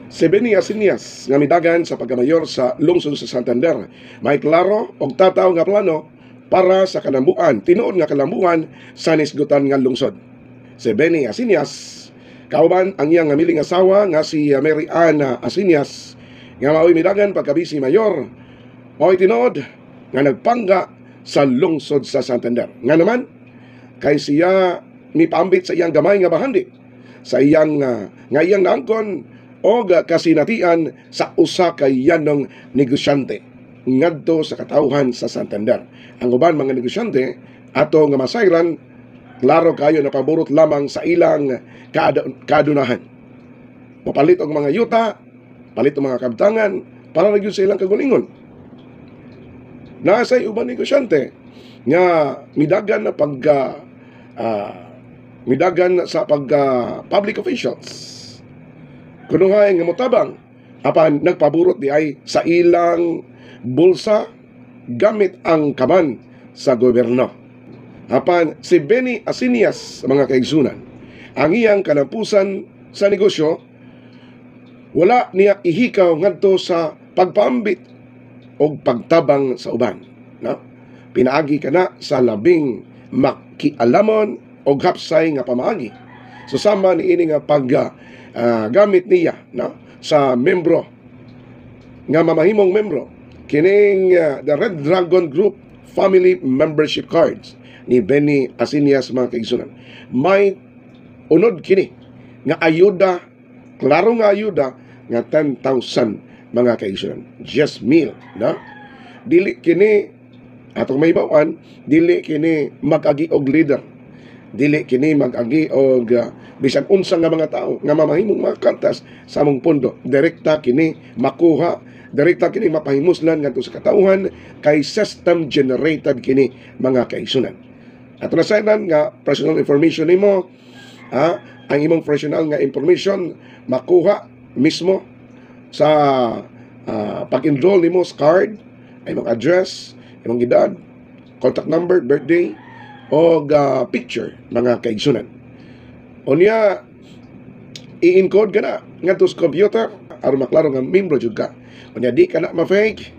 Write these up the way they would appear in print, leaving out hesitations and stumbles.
Si Benny Asinias nga midagan sa pagkamayor sa lungsod sa Santander, may klaro og tataw nga plano para sa kalambuan, tinuod nga kalambuan sa nisgutan nga lungsod. Si Benny Asinias, kauban ang iyang miling asawa nga si Mary Ann Asinias, nga mao'y midagan pagkabisi mayor, mao'y tinuod nga nagpangga sa lungsod sa Santander. Nga naman, kay siya mipambit sa iyang gamay nga bahandi, sa iyang nga iyang naangkon o kasinatian sa usa ka yanong negosyante ngadto sa katawhan sa Santander. Ang uban mga negosyante ato nga masayran, klaro kayo na paborot lamang sa ilang kaadunahan. Papalit og mga yuta, palit og mga kabtangan para nagyud sa ilang kagulingon. Nasay uban negosyante nga midagan na midagan sa public officials. Kunuhay nga motabang apan nagpaburot di ay sa ilang bulsa gamit ang kaman sa gobyerno. Apan si Benny Asinias, mga kaigsunan, ang iyang kalampusan sa negosyo, wala niya ihikaw ngadto sa pagpaambit o pagtabang sa uban. No? Pinaagi ka na sa labing makialamon o hapsay nga pamaagi. Susama ni ini nga gamit niya, no, sa membro nga mamahimong membro kining the Red Dragon Group Family Membership Cards ni Benny Asinias, mga kaigsunan. May unod kini nga ayuda, klaro nga ayuda nga 10,000, mga kaigsunan. Just meal, no? Dili kini atong may bawaan, dili kini mag-agi og leader, dili kini mag-agi og bisan unsa nga mga tao nga mamahimong mga kantas sa among pondo. Direkta kini makuha, direkta kini mapahimuslan ngadto sa katawhan, kay system generated kini, mga kaigsunan. At nasaynan nga personal information nimo, ang imong personal nga information makuha mismo sa pag-enroll nimo sa card, ay imong address, imong edad, contact number, birthday, o picture, mga kaigsunan. Unya, i-encode ka na ngadto sa computer aron maklaro nga membro jud ka. Unya, di ka na ma-fake,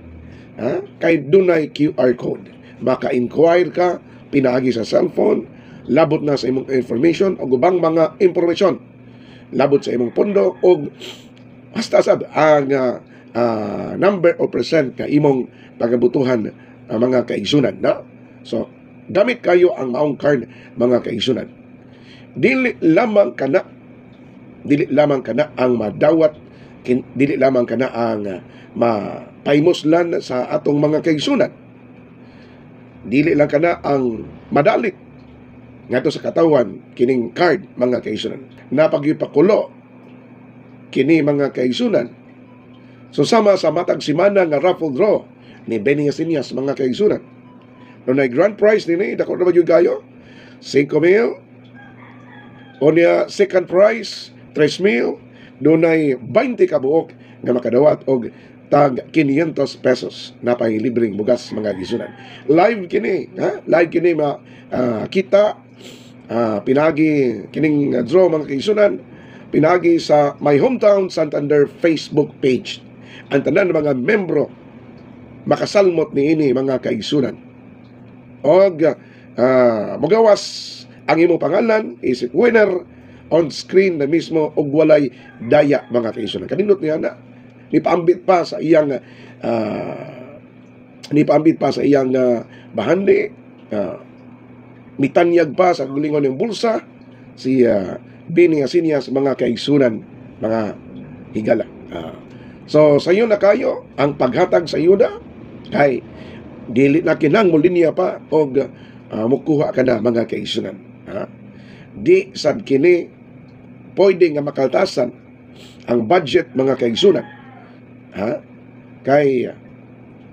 kay dunay QR code. Maka-inquire ka, pinaagi sa cellphone, labot na sa imong information o ubang mga impormasyon, labot sa imong pondo o basta sab ang number o percent ka imong pagabutuhan, mga kaigsunan, no? So, gamit kayo ang maong card, mga kaigsunan. Dili lamang kana ang madawat, dili lamang kana ang mapaimuslan sa atong mga kaigsunan. Dili lang kana ang madalit ngadto sa katawan kining card, mga kaigsunan. Napagyipakulo kini, mga kaigsunan. So sama sa matag simana nga raffle draw ni Benny Asinias, mga kaigsunan. Noong grand prize nini, dako na ba yung gayo? 5,000. O niya second prize, 3,000. Doon ay 20 kabuok nga makadawat og tag 500 pesos na pahilibreng bugas, mga kaigsunan. Live kini, live kini kita, pinagi kining draw, mga kaigsunan, pinagi sa My Hometown Santander Facebook page. Ang tanan ng mga membro makasalmot ni ini, mga kaigsunan. Og magawas ang imong pangalan, isip winner on screen na mismo og walay daya, mga kaigsunan. Kanindot niya na nipaambit pa sa iyang bahandi, mitanyag pa sa gulingon ng bulsa si Benny Asinias, mga kaigsunan, mga higala. So sayo na kayo ang paghatag sa ayuda, kay dili na kinahanglan linya pa og mukuha ka na, mga kaigsunan. Di sad kini pwede nga makaltasan ang budget, mga kaigsunan. Kay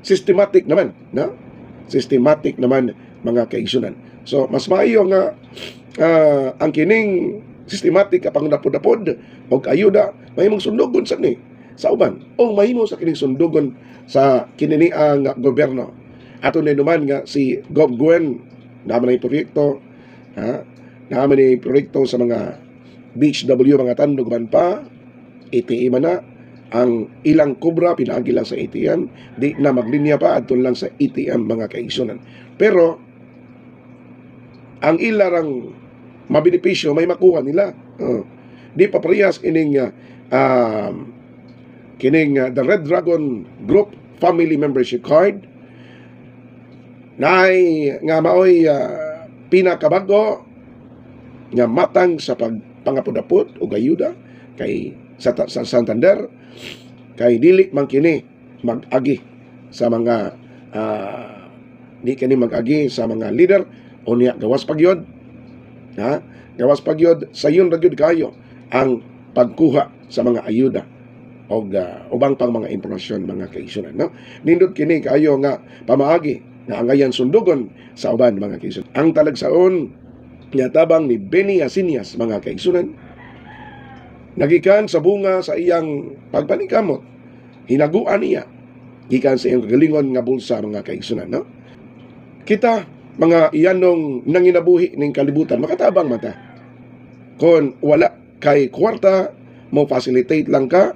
systematic naman, no? Systematic naman, mga kaigsunan. So mas maayo nga ang kining systematic kapang napod-napod og ayuda mahimong sundugon sa ni sa uban o mahimo sa kining sundugon sa kinini ang gobyerno. Ato na naman nga si Gov. Gwen, naman na proyekto, naman na proyekto sa mga BHW, mga tandog man pa, EPE man na, ang ilang kubra pinaagi lang sa ATM, di na maglinya pa adto lang sa ATM mga kaigsunan. Pero ang ilarang mabenepisyo may makuha nila. Di pa parehas kining the Red Dragon Group Family Membership Card nga maoy pinakabago nga matang sa pagpangapudapot o gayuda kay sa Santander, kay dili man kini mag-agi sa mga di kini mag-agi sa mga leader o niya gawas pagyod, gawas pagyod sayon ra gyud kayo ang pagkuha sa mga ayuda o ubang pang mga impormasyon mga kaigsunan, no? Nindot kini kayo nga pamaagi nga angayan sundugon sa uban mga kaigsunan. Ang talagsaon nga tabang ni Benny Asinias mga kaigsunan nagikan sa bunga sa iyang pagpanikamot, hinaguan niya gikan sa iyang kagalingon nga bulsa mga kaigsunan, no? Kita mga iyanong nanginabuhi ning kalibutan makatabang mata kon wala kay kwarta mo facilitate lang ka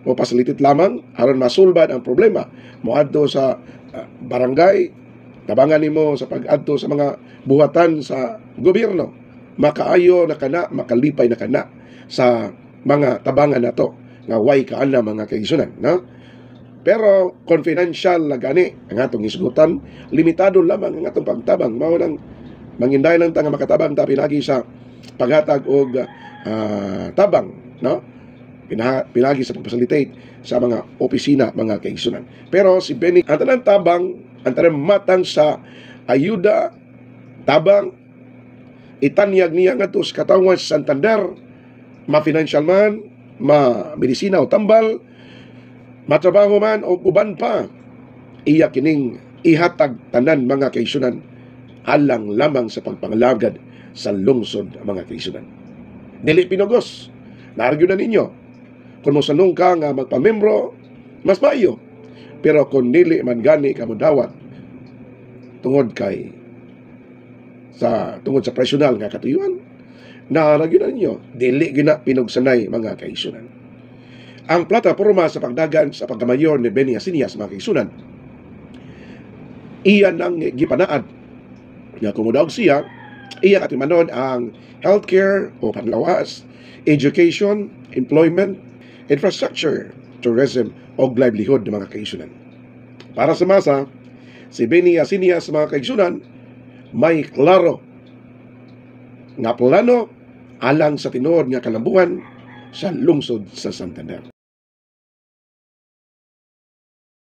o facilitate lamang aron masulbad ang problema mo adto sa barangay, tabangan nimo sa pag-adto sa mga buhatan sa gobyerno, makaayo na kana, makalipay na kana sa mga tabangan nato nga way kaana mga kaigsunan, no? Pero confidential na gani ang atong isgutan, limitado lamang ang atong pagtabang, mao nang manginday lang ta nga makatabang ta pinagi sa paghatag og tabang, no? Pinagi sa pag-facilitate sa mga opisina mga kaigsunan. Pero si Benny, ang tanang tabang, ang tanang matang sa ayuda, tabang, itanyag niya nga to sa katawan sa Santander, ma-financial man, ma-medisina o tambal, matrabaho man o uban pa, iya kining ihatag tanan mga kaigsunan alang lamang sa pagpangalagad sa lungsod mga kaigsunan. Dili pinugos, naargyo na ninyo, kung mosanong ka nga magpamembro, mas maayo. Pero kung dili man gani ka modawat tungod sa personal nga katuyuan, naaragyo na ninyo, dili gina pinugsanay mga kaigsunan. Ang plataporma sa pagdagan sa pagkamayor ni Benny Asinias mga kaigsunan, iyan ang gipanaad nga kumudaog siya, iyan at imanon ang healthcare o panlawas, education, employment, infrastructure, tourism o livelihood ng mga kaigsunan. Para sa masa, si Benny Asinias mga kaigsunan may klaro nga plano alang sa tinuod nga kalambuan sa lungsod sa Santander.